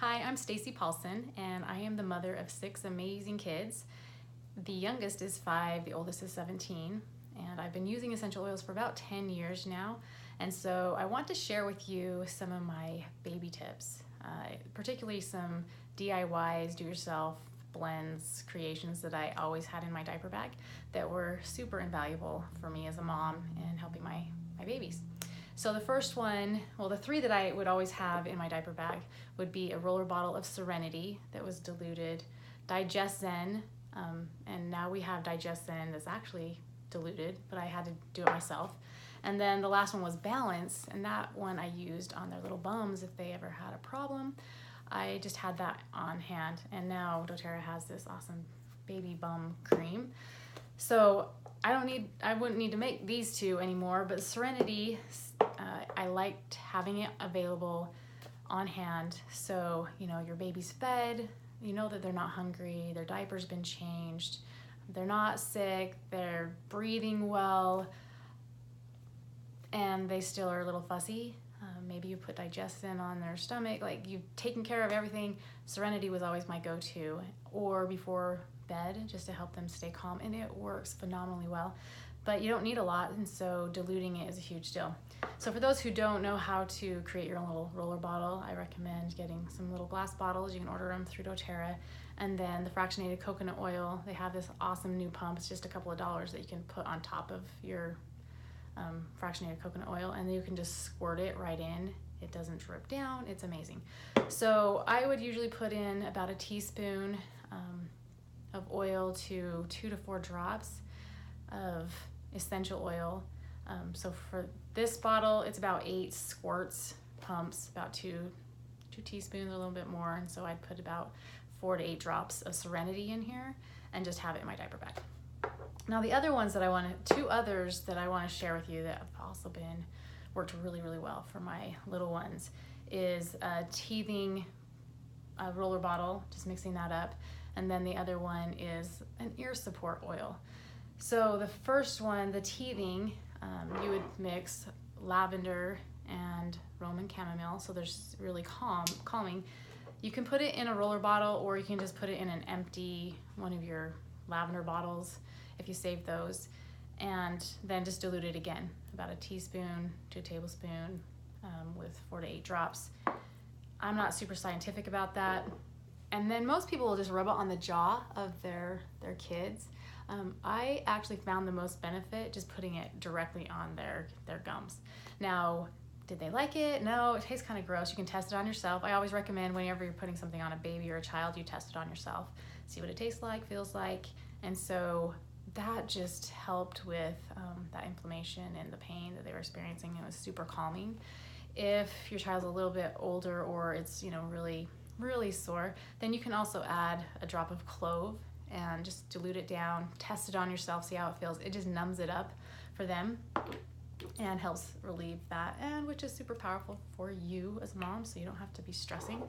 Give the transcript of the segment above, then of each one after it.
Hi, I'm Stacy Paulson, and I am the mother of 6 amazing kids. The youngest is 5, the oldest is 17, and I've been using essential oils for about 10 years now. And so I want to share with you some of my baby tips, particularly some DIYs, do-yourself blends, creations that I always had in my diaper bag that were super invaluable for me as a mom and helping my babies. So the first one, well, the 3 that I would always have in my diaper bag would be a roller bottle of Serenity that was diluted, DigestZen, and now we have DigestZen that's actually diluted, but I had to do it myself. And then the last one was Balance, and that one I used on their little bums if they ever had a problem. I just had that on hand, and now doTERRA has this awesome baby bum cream. So I wouldn't need to make these 2 anymore, but Serenity, I liked having it available on hand. So, your baby's fed, you know that they're not hungry, their diaper's been changed, they're not sick, they're breathing well, and they still are a little fussy. Maybe you put DigestZen on their stomach, like you've taken care of everything. Serenity was always my go-to, or before bed, just to help them stay calm, and it works phenomenally well. But you don't need a lot, and so diluting it is a huge deal. So for those who don't know how to create your own little roller bottle, I recommend getting some little glass bottles. You can order them through doTERRA. And then the fractionated coconut oil, they have this awesome new pump. It's just a couple of dollars that you can put on top of your fractionated coconut oil, and then you can just squirt it right in. It doesn't drip down. It's amazing. So I would usually put in about a teaspoon of oil to 2 to 4 drops of essential oil. So for this bottle, it's about 8 squirts, pumps, about 2 teaspoons, a little bit more. And so I'd put about 4 to 8 drops of Serenity in here and just have it in my diaper bag. Now the other ones that 2 others that I want to share with you that have also worked really, really well for my little ones is a teething roller bottle, just mixing that up. And then the other one is an ear support oil. So the first one, the teething, you would mix lavender and Roman chamomile, so there's really calming. You can put it in a roller bottle, or you can just put it in an empty one of your lavender bottles if you save those, and then just dilute it again, about a teaspoon to a tablespoon with 4 to 8 drops. I'm not super scientific about that. And then most people will just rub it on the jaw of their kids. I actually found the most benefit just putting it directly on their gums. Now, did they like it? No, it tastes kind of gross. You can test it on yourself. I always recommend whenever you're putting something on a baby or a child, you test it on yourself. See what it tastes like, feels like. And so that just helped with that inflammation and the pain that they were experiencing. It was super calming. If your child's a little bit older or it's really, really sore, then you can also add a drop of clove and just dilute it down, test it on yourself, see how it feels. It just numbs it up for them and helps relieve that, and which is super powerful for you as a mom, so you don't have to be stressing.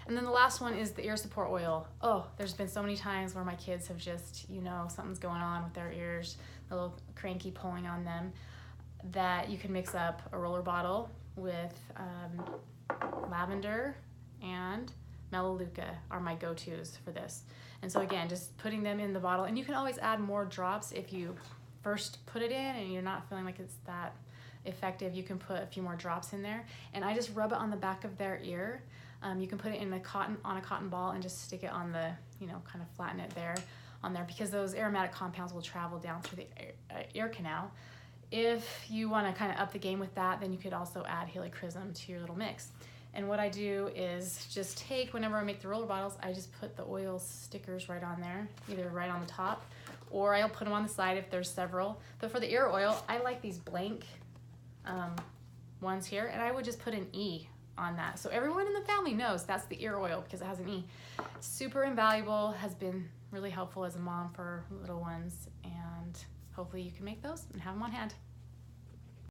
And then the last one is the ear support oil. Oh, there's been so many times where my kids have just, something's going on with their ears, a little cranky pulling on them, that you can mix up a roller bottle with lavender and Melaleuca are my go-tos for this. And so again, just putting them in the bottle, and you can always add more drops if you first put it in and you're not feeling like it's that effective. You can put a few more drops in there, and I just rub it on the back of their ear. You can put it in on a cotton ball and just stick it on the, kind of flatten it there on there, because those aromatic compounds will travel down through the ear canal. If you want to kind of up the game with that, then you could also add helichrysum to your little mix. And what I do is just take, whenever I make the roller bottles, I just put the oil stickers right on there, either right on the top, or I'll put them on the side if there's several. But for the ear oil, I like these blank ones here, and I would just put an E on that. So everyone in the family knows that's the ear oil because it has an E. Super invaluable, has been really helpful as a mom for little ones, and hopefully you can make those and have them on hand.